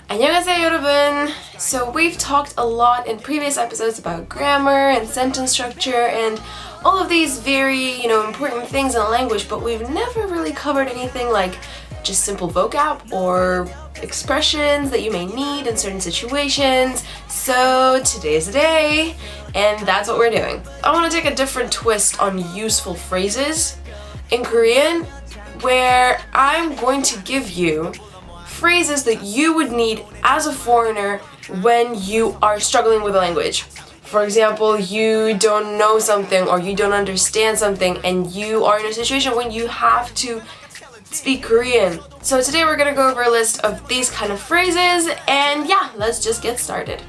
안녕하세요, 여러분. So we've talked a lot in previous episodes about grammar and sentence structure and all of these very, important things in a language, but we've never really covered anything like just simple vocab or expressions that you may need in certain situations. So today's the day, and that's what we're doing. I want to take a different twist on useful phrases in Korean, where I'm going to give you phrases that you would need as a foreigner when you are struggling with a language. For example, you don't know something or you don't understand something and you are in a situation when you have to speak Korean. So today we're gonna go over a list of these kind of phrases, and yeah, let's just get started.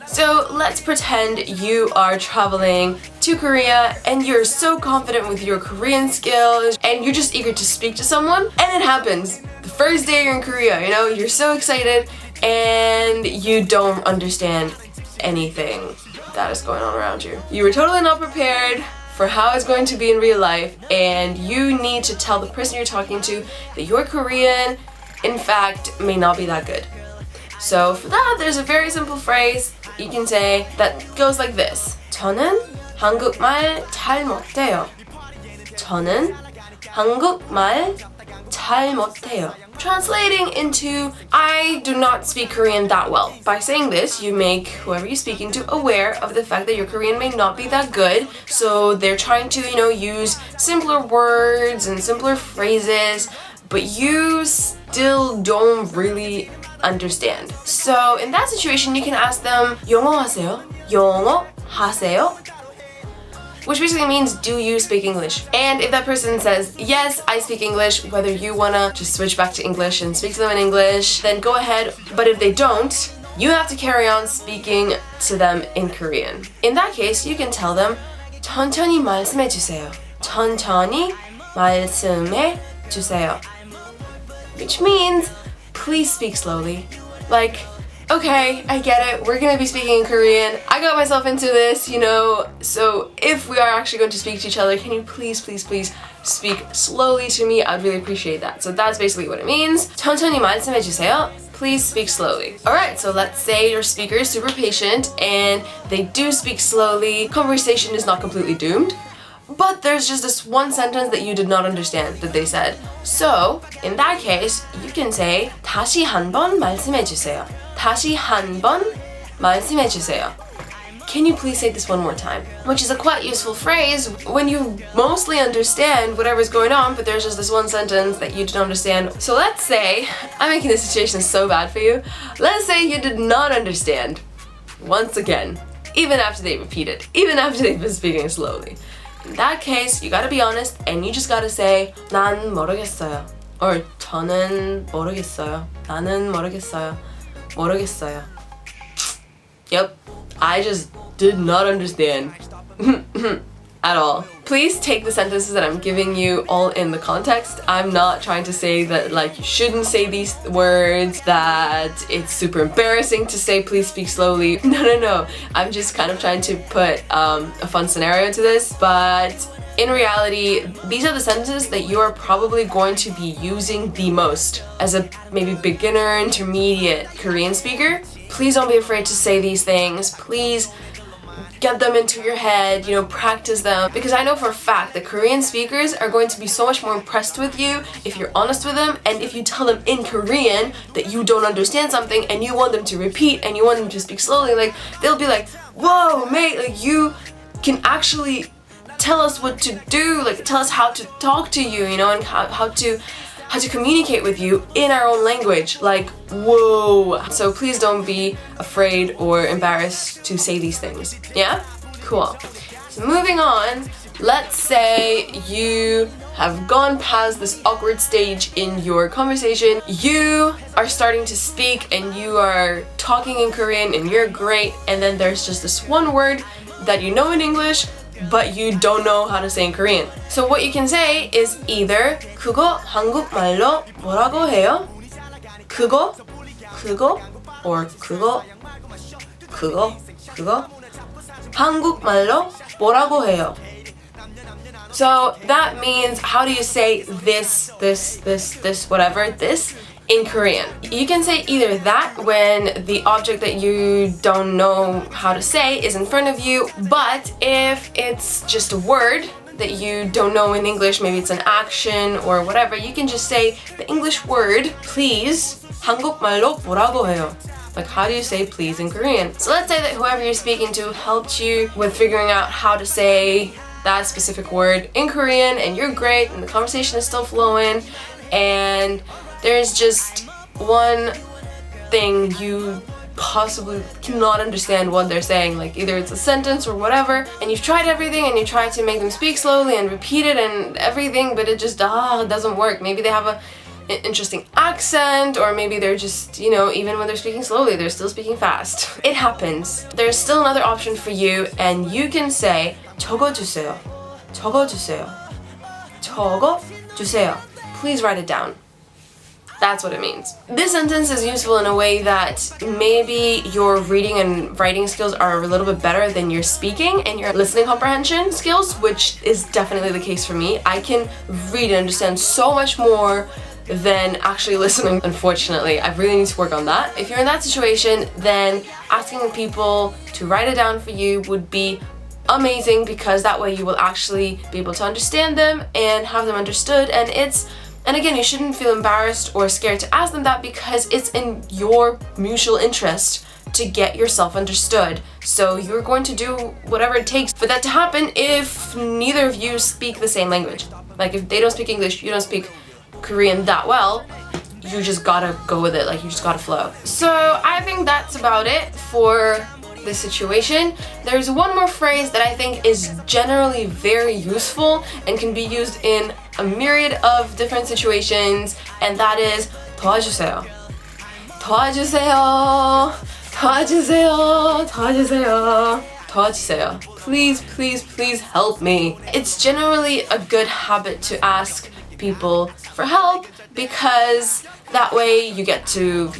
So let's pretend you are traveling to Korea and you're so confident with your Korean skills and you're just eager to speak to someone, and it happens. The first day you're in Korea, you're so excited and you don't understand anything that is going on around you. You were totally not prepared for how it's going to be in real life, and you need to tell the person you're talking to that your Korean, in fact, may not be that good. So for that, there's a very simple phrase you can say that goes like this. 저는 한국말 잘 못해요. 저는 한국말 잘 못해요. Translating into, I do not speak Korean that well. By saying this, you make whoever you're speaking to aware of the fact that your Korean may not be that good, so they're trying to, use simpler words and simpler phrases, but you still don't really understand. So in that situation, you can ask them, 영어 하세요? 영어 하세요? Which basically means, do you speak English? And if that person says, yes, I speak English, whether you wanna just switch back to English and speak to them in English, then go ahead. But if they don't, you have to carry on speaking to them in Korean. In that case, you can tell them, 천천히 말씀해 주세요. 천천히 말씀해 주세요. Which means, please speak slowly. Like, okay, I get it, we're gonna be speaking in Korean. I got myself into this, so if we are actually going to speak to each other, can you please speak slowly to me? I'd really appreciate that. So that's basically what it means. 천천히 말씀해 주세요. Please speak slowly. Alright, so let's say your speaker is super patient and they do speak slowly. Conversation is not completely doomed, but there's just this one sentence that you did not understand that they said. So, in that case, you can say 다시 한번 말씀해 주세요. 다시 한번 말씀해 주세요. Can you please say this one more time? Which is a quite useful phrase when you mostly understand whatever's going on, but there's just this one sentence that you don't understand. So let's say, I'm making this situation so bad for you. Let's say you did not understand. Once again, even after they repeat it, even after they've been speaking slowly. In that case, you gotta be honest and you just gotta say 난 모르겠어요. Or 저는 모르겠어요. 나는 모르겠어요. 모르겠어요. Yep, I just did not understand at all. Please take the sentences that I'm giving you all in the context. I'm not trying to say that you shouldn't say these words, that it's super embarrassing to say please speak slowly. No. I'm just kind of trying to put a fun scenario into this, but in reality, these are the sentences that you are probably going to be using the most as a maybe beginner, intermediate Korean speaker. Please don't be afraid to say these things. Please get them into your head, practice them. Because I know for a fact that Korean speakers are going to be so much more impressed with you if you're honest with them, and if you tell them in Korean that you don't understand something and you want them to repeat and you want them to speak slowly, they'll be like, whoa, mate, you can actually tell us what to do, tell us how to talk to you, and how to communicate with you in our own language. Whoa. So please don't be afraid or embarrassed to say these things. Yeah? Cool. So moving on, let's say you have gone past this awkward stage in your conversation. You are starting to speak and you are talking in Korean and you're great, and then there's just this one word that you know in English but you don't know how to say in Korean. So what you can say is either 그거 한국말로 뭐라고 해요? 그거 or 그거 한국말로 뭐라고 해요? So that means, how do you say this, whatever, this in Korean. You can say either that when the object that you don't know how to say is in front of you, but if it's just a word that you don't know in English, maybe it's an action or whatever, you can just say the English word please. 한국말로 뭐라고 해요? Like, how do you say please in Korean? So let's say that whoever you're speaking to helped you with figuring out how to say that specific word in Korean, and you're great and the conversation is still flowing, and there's just one thing you possibly cannot understand what they're saying, like either it's a sentence or whatever, and you've tried everything and you try to make them speak slowly and repeat it and everything, but it just doesn't work. Maybe they have an interesting accent, or maybe they're just, you know, even when they're speaking slowly, they're still speaking fast. It happens. There's still another option for you, and you can say 적어주세요. 적어주세요. 적어주세요. Please write it down. That's what it means. This sentence is useful in a way that maybe your reading and writing skills are a little bit better than your speaking and your listening comprehension skills, which is definitely the case for me. I can read and understand so much more than actually listening, unfortunately. I really need to work on that. If you're in that situation, then asking people to write it down for you would be amazing, because that way you will actually be able to understand them and have them understood. And again, you shouldn't feel embarrassed or scared to ask them that, because it's in your mutual interest to get yourself understood. So you're going to do whatever it takes for that to happen if neither of you speak the same language. Like, if they don't speak English, you don't speak Korean that well, you just gotta go with it, like you just gotta flow. So I think that's about it for this situation. There's one more phrase that I think is generally very useful and can be used in a myriad of different situations, and that is 도와주세요. 도와주세요. 도와주세요. 도와주세요. 도와주세요. Please, please, please help me. It's generally a good habit to ask people for help, because that way you get to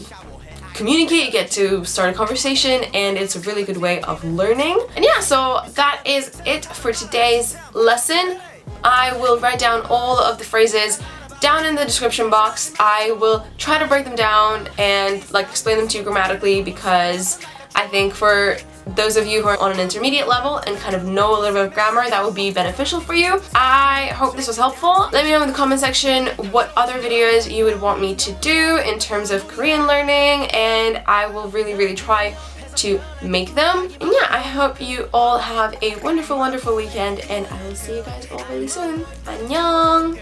communicate, you get to start a conversation, and it's a really good way of learning. And yeah, so that is it for today's lesson. I will write down all of the phrases down in the description box. I will try to break them down and like explain them to you grammatically, because I think for those of you who are on an intermediate level and kind of know a little bit of grammar, that would be beneficial for you. I hope this was helpful. Let me know in the comment section what other videos you would want me to do in terms of Korean learning, and I will really try to make them. And yeah, I hope you all have a wonderful weekend, and I will see you guys all really soon. 안녕!